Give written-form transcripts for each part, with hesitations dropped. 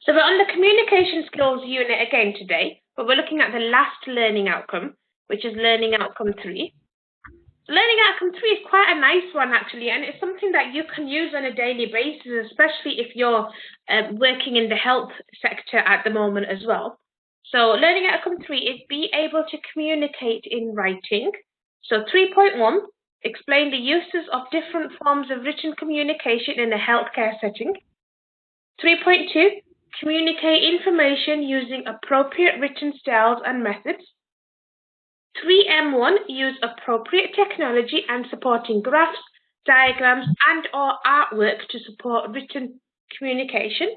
So we're on the communication skills unit again today, but we're looking at the last learning outcome, which is learning outcome 3. Learning outcome 3 is quite a nice one actually, and it's something that you can use on a daily basis, especially if you're working in the health sector at the moment as well. So learning outcome 3 is be able to communicate in writing. So 3.1, explain the uses of different forms of written communication in a healthcare setting. 3.2, communicate information using appropriate written styles and methods. 3M1, use appropriate technology and supporting graphs, diagrams, and/or artwork to support written communication.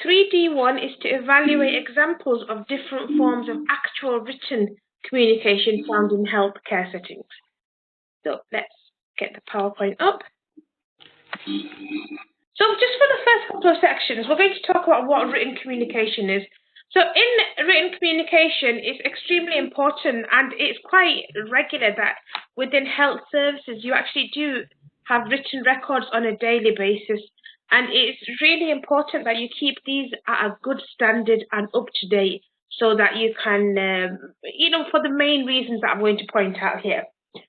3D1 is to evaluate examples of different forms of actual written communication found in healthcare settings. So let's get the PowerPoint up. So just for the first couple of sections, we're going to talk about what written communication is. So in written communication, it's extremely important, and it's quite regular that within health services, you actually do have written records on a daily basis. And it's really important that you keep these at a good standard and up to date so that you can, for the main reasons that I'm going to point out here.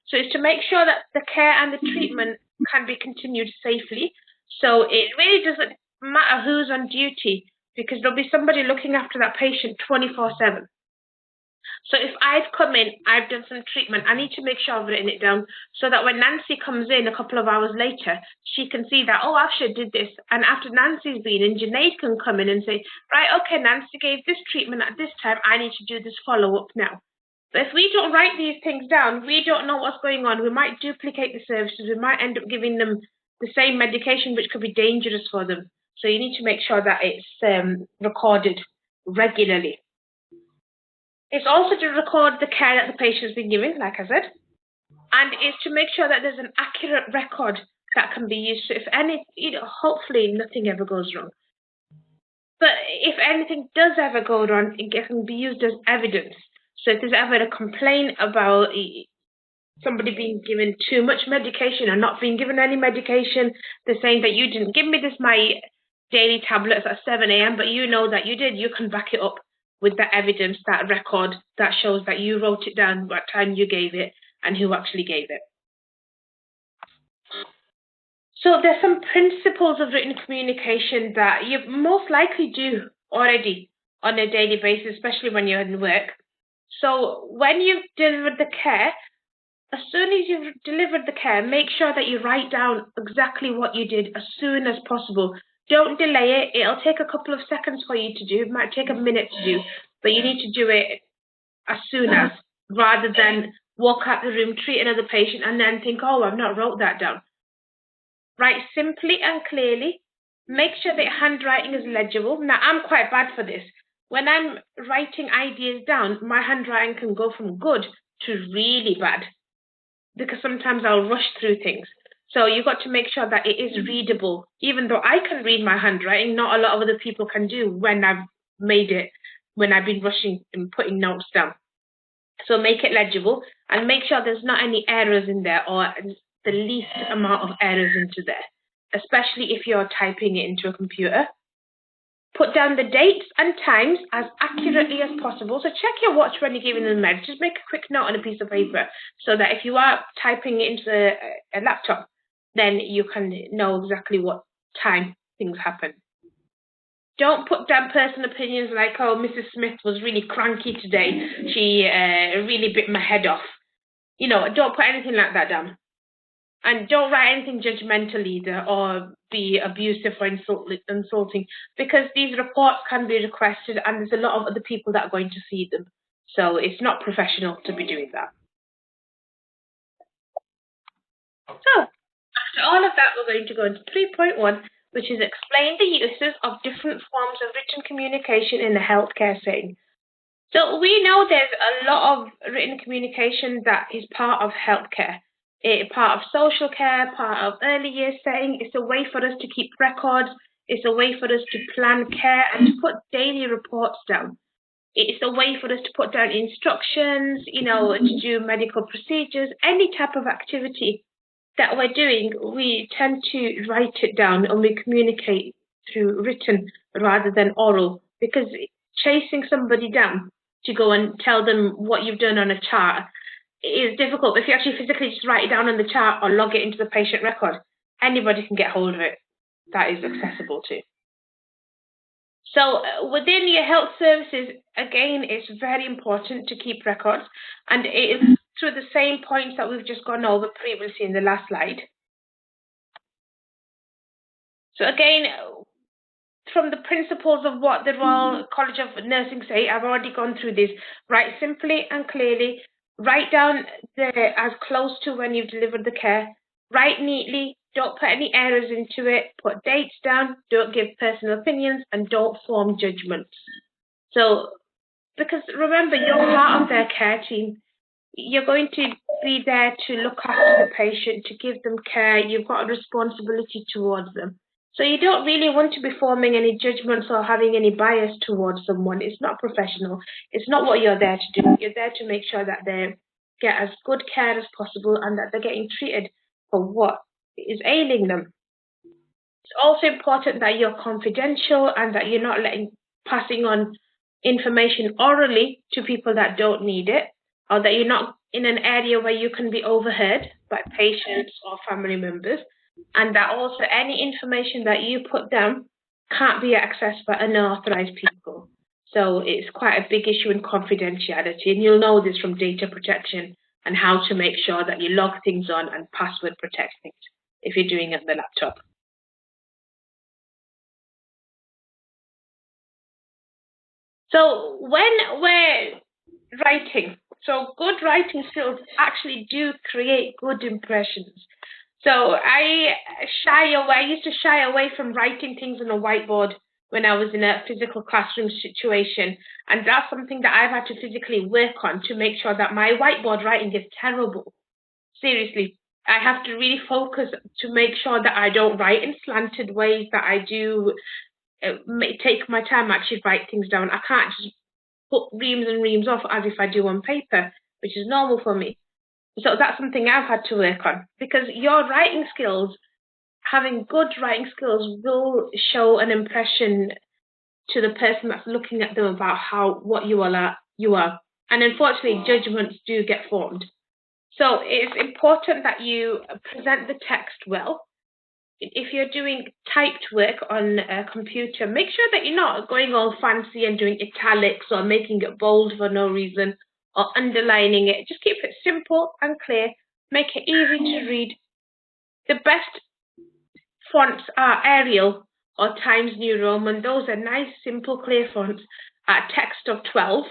So it's to make sure that the care and the treatment can be continued safely. So it really doesn't matter who's on duty, because there'll be somebody looking after that patient 24/7. So if I've come in, I've done some treatment, I need to make sure I've written it down so that when Nancy comes in a couple of hours later, she can see that, oh, Afsha did this. And after Nancy's been in, Junaid can come in and say, right, okay, Nancy gave this treatment at this time, I need to do this follow-up now. But if we don't write these things down, we don't know what's going on. We might duplicate the services. We might end up giving them the same medication, which could be dangerous for them. So you need to make sure that it's recorded regularly. It's also to record the care that the patient's been given, like I said, and it's to make sure that there's an accurate record that can be used. So if any, hopefully nothing ever goes wrong. But if anything does ever go wrong, it can be used as evidence. So if there's ever a complaint about somebody being given too much medication or not being given any medication, they're saying that you didn't give me my daily tablets at 7 a.m., but you know that you did, you can back it up with that evidence, that record that shows that you wrote it down, what time you gave it, and who actually gave it. So there's some principles of written communication that you most likely do already on a daily basis, especially when you're in work. So when you've delivered the care, as soon as you've delivered the care, make sure that you write down exactly what you did as soon as possible. Don't delay it. It'll take a couple of seconds for you to do. It might take a minute to do, but you need to do it as soon as, rather than walk out the room, treat another patient, and then think, oh, I've not wrote that down. Write simply and clearly. Make sure that handwriting is legible. Now, I'm quite bad for this. When I'm writing ideas down, my handwriting can go from good to really bad, because sometimes I'll rush through things. So you've got to make sure that it is readable. Even though I can read my handwriting, not a lot of other people can do when I've made it, when I've been rushing and putting notes down. So make it legible and make sure there's not any errors in there, or the least amount of errors into there, especially if you're typing it into a computer. Put down the dates and times as accurately as possible. So check your watch when you're giving them meds. Just make a quick note on a piece of paper so that if you are typing it into a laptop, then you can know exactly what time things happen. Don't put down personal opinions like, oh, Mrs. Smith was really cranky today. She really bit my head off. Don't put anything like that down. And don't write anything judgmental either, or be abusive or insulting, because these reports can be requested and there's a lot of other people that are going to see them. So it's not professional to be doing that. So after all of that, we're going to go into 3.1, which is explain the uses of different forms of written communication in the healthcare setting. So we know there's a lot of written communication that is part of healthcare. Part of social care, part of early years setting. It's a way for us to keep records. It's a way for us to plan care and to put daily reports down. It's a way for us to put down instructions, to do medical procedures, any type of activity that we're doing, we tend to write it down and we communicate through written rather than oral, because chasing somebody down to go and tell them what you've done on a chart is difficult. If you actually physically just write it down on the chart or log it into the patient record, anybody can get hold of it. That is accessible to. So within your health services, again, it's very important to keep records, and it is through the same points that we've just gone over previously in the last slide. So again, from the principles of what the Royal College of Nursing say, I've already gone through this. Write simply and clearly, write down as close to when you've delivered the care, write neatly, don't put any errors into it, put dates down, don't give personal opinions, and don't form judgments. So, because remember, you're part of their care team. You're going to be there to look after the patient, to give them care. You've got a responsibility towards them. So you don't really want to be forming any judgments or having any bias towards someone. It's not professional. It's not what you're there to do. You're there to make sure that they get as good care as possible and that they're getting treated for what is ailing them. It's also important that you're confidential and that you're not passing on information orally to people that don't need it, or that you're not in an area where you can be overheard by patients or family members, and that also any information that you put down can't be accessed by unauthorized people. So it's quite a big issue in confidentiality, and you'll know this from data protection and how to make sure that you log things on and password protect things if you're doing it on the laptop. So when we're writing, so good writing skills actually do create good impressions. So I used to shy away from writing things on a whiteboard when I was in a physical classroom situation. And that's something that I've had to physically work on to make sure that my whiteboard writing is terrible. Seriously, I have to really focus to make sure that I don't write in slanted ways, that I do take my time actually write things down. I can't just put reams and reams off as if I do on paper, which is normal for me. So that's something I've had to work on, because your writing skills, having good writing skills, will show an impression to the person that's looking at them about what you are. And unfortunately, judgments do get formed. So it's important that you present the text well. If you're doing typed work on a computer, make sure that you're not going all fancy and doing italics or making it bold for no reason or underlining it. Just keep it simple and clear. Make it easy to read. The best fonts are Arial or Times New Roman. Those are nice, simple, clear fonts at text of 12,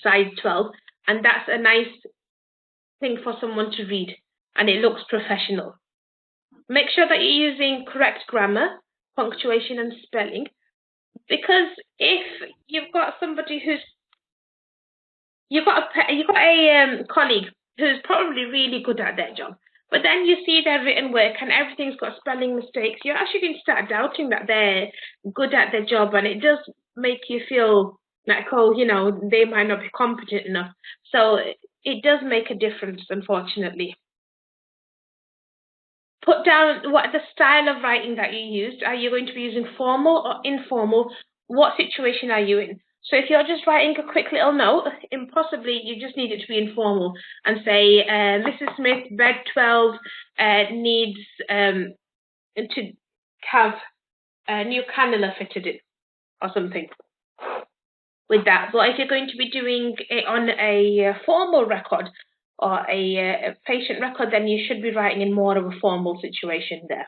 size 12, and that's a nice thing for someone to read, and it looks professional. Make sure that you're using correct grammar, punctuation, and spelling, because if you've got somebody you've got a colleague who's probably really good at their job, but then you see their written work and everything's got spelling mistakes, you're actually going to start doubting that they're good at their job, and it does make you feel like, oh, they might not be competent enough. So it does make a difference, unfortunately. Put down what the style of writing that you used. Are you going to be using formal or informal? What situation are you in? So if you're just writing a quick little note, impossibly you just need it to be informal and say, Mrs. Smith, bed 12 needs to have a new cannula fitted in or something with that. But if you're going to be doing it on a formal record, or a patient record, then you should be writing in more of a formal situation there.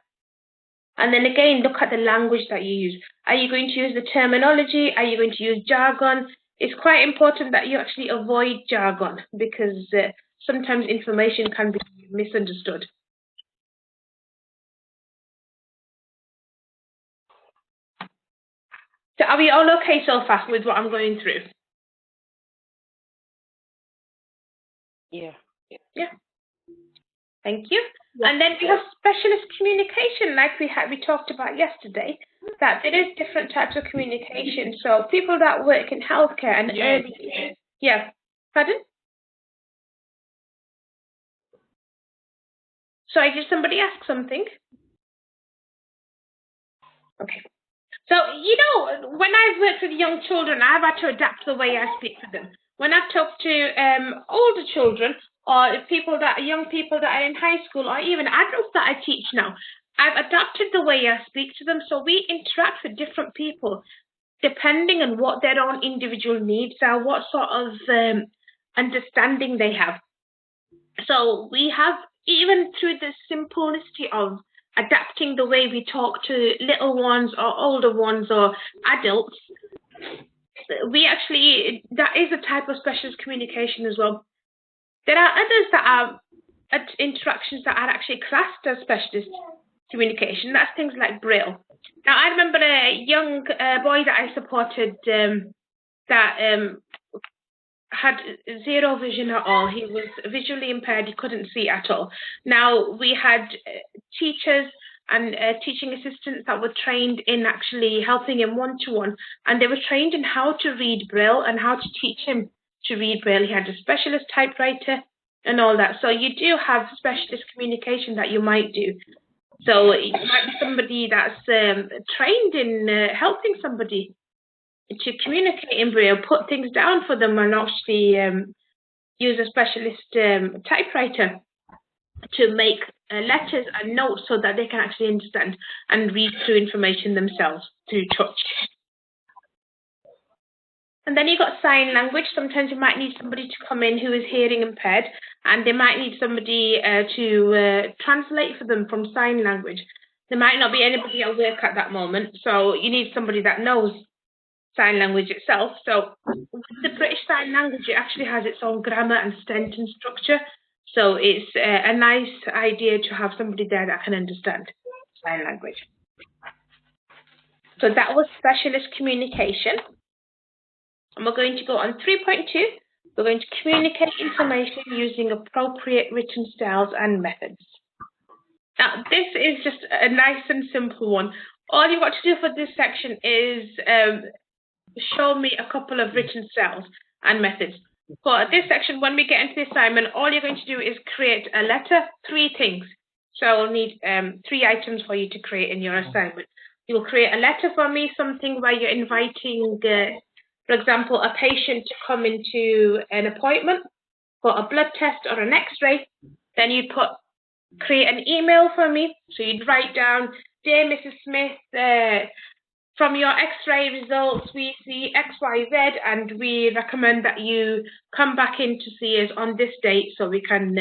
And then again, look at the language that you use. Are you going to use the terminology? Are you going to use jargon? It's quite important that you actually avoid jargon, because sometimes information can be misunderstood. So are we all okay so far with what I'm going through? Yeah. Thank you. Yeah. And then we have specialist communication, like we talked about yesterday, that there is different types of communication. So people that work in healthcare and early years. Yeah. Pardon? Sorry, did somebody ask something? Okay. So, when I've worked with young children, I've had to adapt the way I speak to them. When I've talked to older children or young people that are in high school or even adults that I teach now, I've adapted the way I speak to them. So we interact with different people depending on what their own individual needs are, what sort of understanding they have. So we have, even through the simplicity of adapting the way we talk to little ones or older ones or adults, that is a type of specialist communication as well. There are others that are interactions that are actually classed as specialist communication. That's things like Braille. Now, I remember a young boy that I supported that had zero vision at all. He was visually impaired. He couldn't see at all. Now, we had teachers and teaching assistants that were trained in actually helping him one-to-one, and they were trained in how to read Braille and how to teach him to read Braille. He had a specialist typewriter and all that. So you do have specialist communication that you might do. So it might be somebody that's trained in helping somebody to communicate in Braille, put things down for them, and actually use a specialist typewriter to make letters and notes so that they can actually understand and read through information themselves through touch. And then you've got sign language. Sometimes you might need somebody to come in who is hearing impaired, and they might need somebody to translate for them from sign language. There might not be anybody at work at that moment, so you need somebody that knows sign language itself. So the British Sign Language, it actually has its own grammar and sentence structure. So it's a nice idea to have somebody there that can understand sign language. So that was specialist communication. And we're going to go on 3.2. We're going to communicate information using appropriate written styles and methods. Now, this is just a nice and simple one. All you've got to do for this section is show me a couple of written styles and methods. For this section, when we get into the assignment, all you're going to do is create a letter, 3 things. So I'll need 3 items for you to create in your assignment. You'll create a letter for me, something where you're inviting, for example, a patient to come into an appointment for a blood test or an x-ray. Then you'd create an email for me. So you'd write down, "Dear Mrs. Smith, from your x-ray results, we see XYZ, and we recommend that you come back in to see us on this date so we can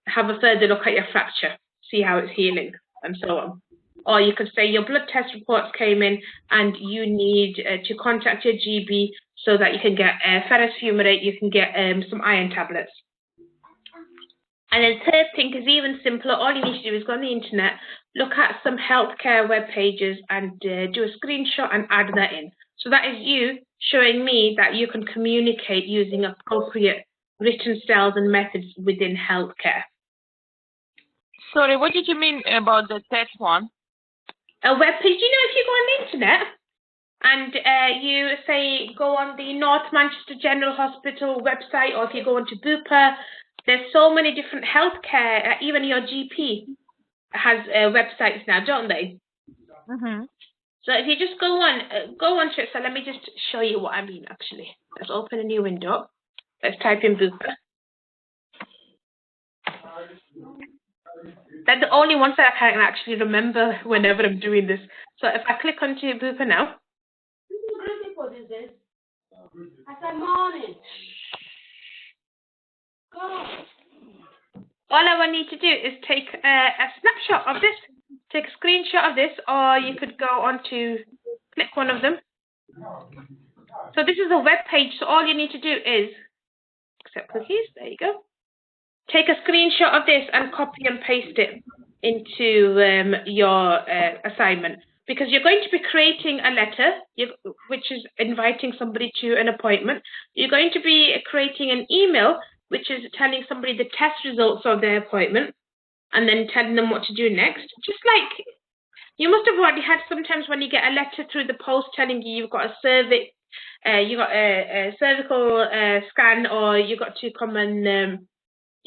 have a further look at your fracture, see how it's healing," and so on. Or you could say your blood test reports came in and you need to contact your GB so that you can get ferrous fumarate, you can get some iron tablets. And then the third thing is even simpler. All you need to do is go on the internet, look at some healthcare web pages and do a screenshot and add that in. So that is you showing me that you can communicate using appropriate written styles and methods within healthcare. Sorry, what did you mean about the third one? A web page, if you go on the internet and you say go on the North Manchester General Hospital website, or if you go onto Bupa, there's so many different healthcare, even your GP has websites now, don't they? Mm-hmm. So if you just go onto it, so let me just show you what I mean actually. Let's open a new window. Let's type in Bupa. They're the only ones that I can actually remember whenever I'm doing this. So if I click onto Bupa now. All I will need to do is take a snapshot of this, take a screenshot of this, or you could go on to click one of them. So this is a web page, so all you need to do is accept cookies, there you go. Take a screenshot of this and copy and paste it into your assignment, because you're going to be creating a letter, which is inviting somebody to an appointment. You're going to be creating an email, which is telling somebody the test results of their appointment, and then telling them what to do next. Just like you must have already had sometimes when you get a letter through the post telling you you've got a cervix, you got a cervical scan, or you got to come and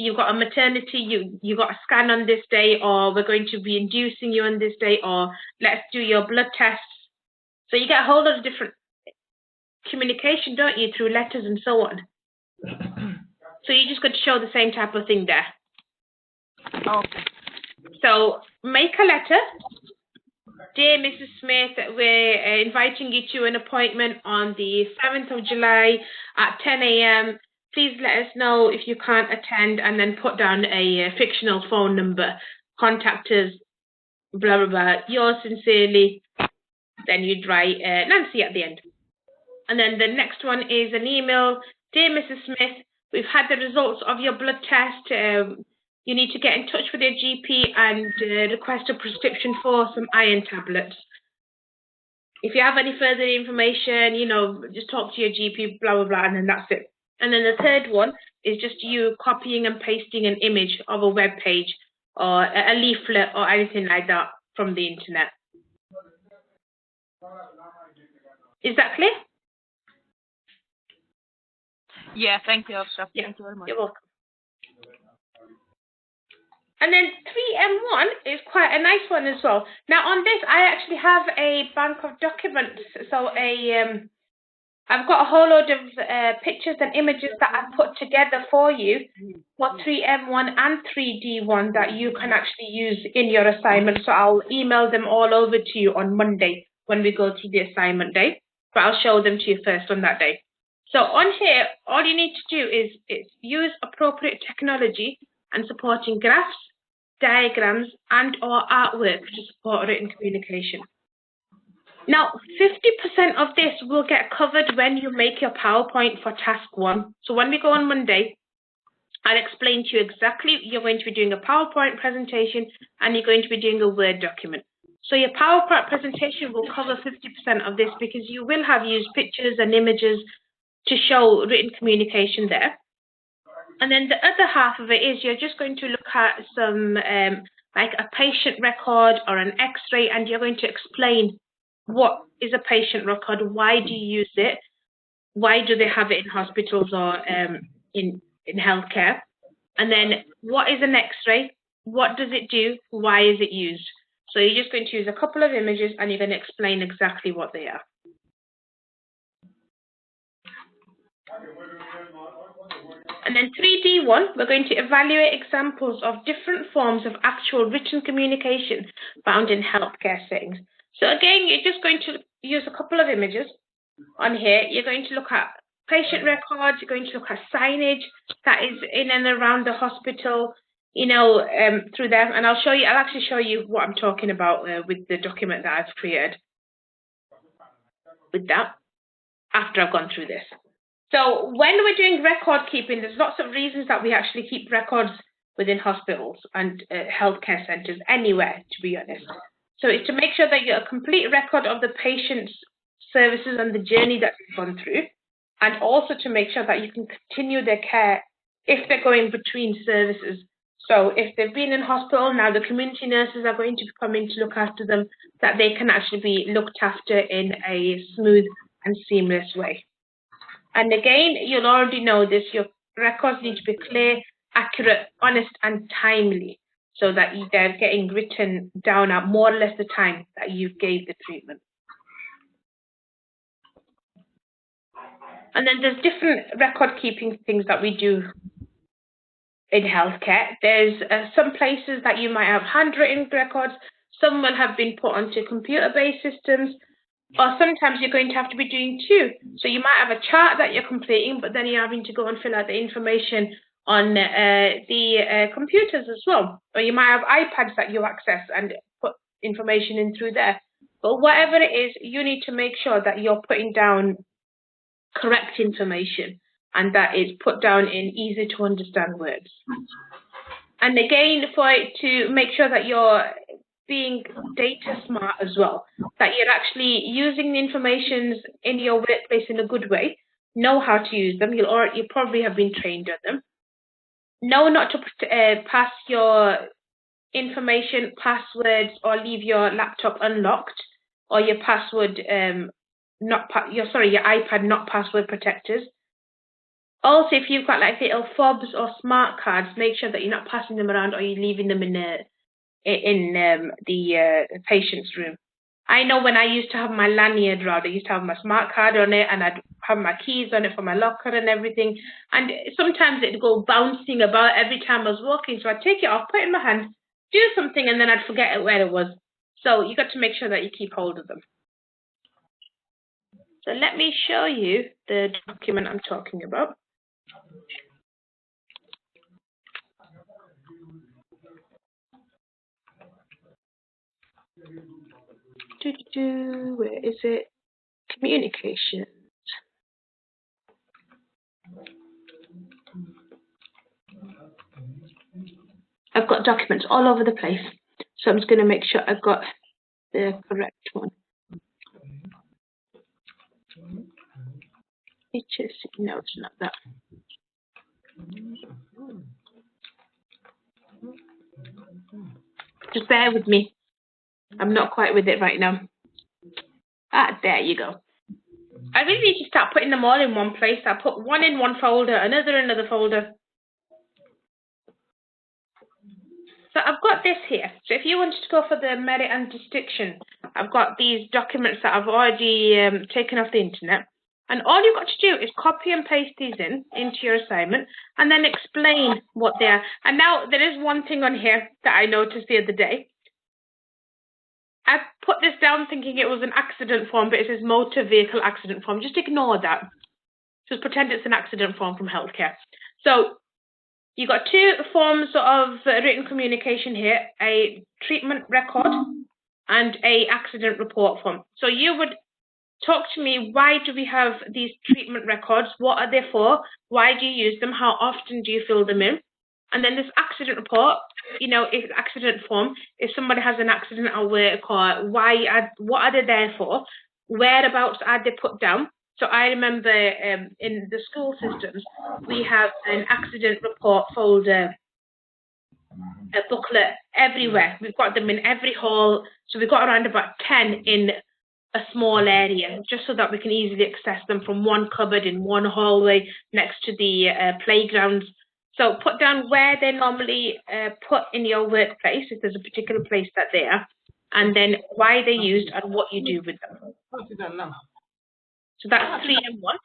you've got a maternity, you got a scan on this day, or we're going to be inducing you on this day, or let's do your blood tests. So you get a whole lot of different communication, don't you, through letters and so on. So you just got to show the same type of thing there. Okay. So make a letter. Dear Mrs. Smith, we're inviting you to an appointment on the 7th of July at 10 a.m. Please let us know if you can't attend, and then put down a fictional phone number. Contact us, blah, blah, blah. Yours sincerely. Then you'd write Nancy at the end. And then the next one is an email. Dear Mrs. Smith, we've had the results of your blood test. You need to get in touch with your GP and request a prescription for some iron tablets. If you have any further information, you know, just talk to your GP, blah, blah, blah, and then that's it. And then the third one is just you copying and pasting an image of a web page or a leaflet or anything like that from the internet. Is that clear? Yeah, thank you, Officer. Yeah, Thank you very much. you're welcome. And then 3M1 is quite a nice one as well. Now on this, I actually have a bank of documents. So I've got a whole load of pictures and images that I've put together for you for 3M1 and 3D1 that you can actually use in your assignment. So I'll email them all over to you on Monday when we go to the assignment day. But I'll show them to you first on that day. So on here, all you need to do is use appropriate technology and supporting graphs, diagrams, and or artwork to support written communication. Now, 50% of this will get covered when you make your PowerPoint for task 1. So when we go on Monday, I'll explain to you exactly, you're going to be doing a PowerPoint presentation and you're going to be doing a Word document. So your PowerPoint presentation will cover 50% of this because you will have used pictures and images to show written communication there. And then the other half of it is you're just going to look at some, like a patient record or an X-ray, and you're going to explain what is a patient record, why do you use it, why do they have it in hospitals or in healthcare, and then what is an X-ray, what does it do, why is it used. So you're just going to use a couple of images and you're going to explain exactly what they are. And then 3D1, we're going to evaluate examples of different forms of actual written communication found in healthcare settings. So again, you're just going to use a couple of images on here. You're going to look at patient records, you're going to look at signage that is in and around the hospital, you know, through them. And I'll actually show you what I'm talking about with the document that I've created with that after I've gone through this. So when we're doing record keeping, there's lots of reasons that we actually keep records within hospitals and healthcare centres, anywhere, to be honest. So it's to make sure that you have a complete record of the patient's services and the journey that they've gone through, and also to make sure that you can continue their care if they're going between services. So if they've been in hospital, now the community nurses are going to be coming to look after them, that they can actually be looked after in a smooth and seamless way. And again, you'll already know this, your records need to be clear, accurate, honest, and timely, so that they're getting written down at more or less the time that you gave the treatment. And then there's different record keeping things that we do in healthcare. There's some places that you might have handwritten records, some will have been put onto computer-based systems, or sometimes you're going to have to be doing two. So you might have a chart that you're completing, but then you're having to go and fill out the information on the computers as well. Or you might have iPads that you access and put information in through there. But whatever it is, you need to make sure that you're putting down correct information and that is put down in easy to understand words. And again, for it to make sure that you're being data smart as well, that you're actually using the information in your workplace in a good way, know how to use them, you probably have been trained on them, know not to pass your information, passwords, or leave your laptop unlocked, or your password, your iPad not password protectors. Also, if you've got like little fobs or smart cards, make sure that you're not passing them around or you're leaving them in the patient's room. I know when I used to have my lanyard round, I used to have my smart card on it, and I'd have my keys on it for my locker and everything. And sometimes it'd go bouncing about every time I was walking. So I'd take it off, put it in my hand, do something, and then I'd forget where it was. So you got to make sure that you keep hold of them. So let me show you the document I'm talking about. Where is it? Communications. I've got documents all over the place, so I'm just going to make sure I've got the correct one. HSC, no, it's not that. Just bear with me. I'm not quite with it right now. Ah, there you go. I really need to start putting them all in one place. I put one in one folder, another in another folder. So I've got this here. So if you wanted to go for the merit and distinction, I've got these documents that I've already taken off the internet. And all you've got to do is copy and paste these into your assignment and then explain what they are. And now there is one thing on here that I noticed the other day. I put this down thinking it was an accident form, but it says motor vehicle accident form. Just ignore that. Just pretend it's an accident form from healthcare. So you've got two forms of written communication here, a treatment record and a accident report form. So you would talk to me, why do we have these treatment records? What are they for? Why do you use them? How often do you fill them in? And then this accident report, you know, if accident form, if somebody has an accident at work, or what are they there for? Whereabouts are they put down? So I remember in the school systems, we have an accident report folder, a booklet everywhere. We've got them in every hall. So we've got around about 10 in a small area, just so that we can easily access them from one cupboard in one hallway next to the playgrounds. So put down where they're normally put in your workplace, if there's a particular place that they are, and then why they're used and what you do with them. So that's 3D1.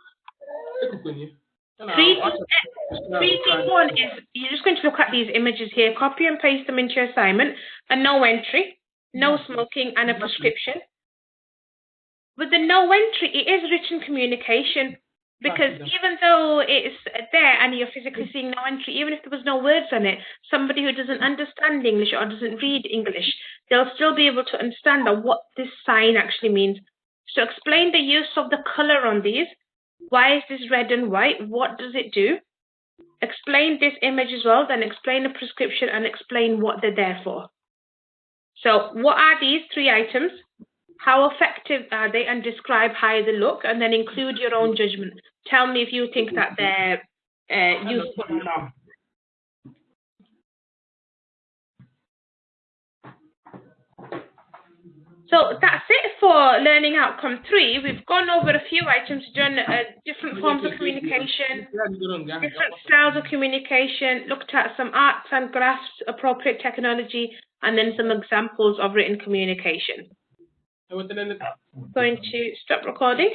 3D1 is, you're just going to look at these images here, copy and paste them into your assignment, a no entry, no smoking, and a prescription. With the no entry, it is written communication, because even though it's there and you're physically seeing no entry, even if there was no words on it, somebody who doesn't understand English or doesn't read English, they'll still be able to understand what this sign actually means. So explain the use of the color on these. Why is this red and white? What does it do? Explain this image as well, then explain the prescription and explain what they're there for. So what are these 3 items? How effective are they, and describe how they look, and then include your own judgment. Tell me if you think that they're useful or not. So that's it for learning outcome 3. We've gone over a few items, done different forms of communication, different styles of communication, looked at some arts and crafts, appropriate technology, and then some examples of written communication. Going to stop recording.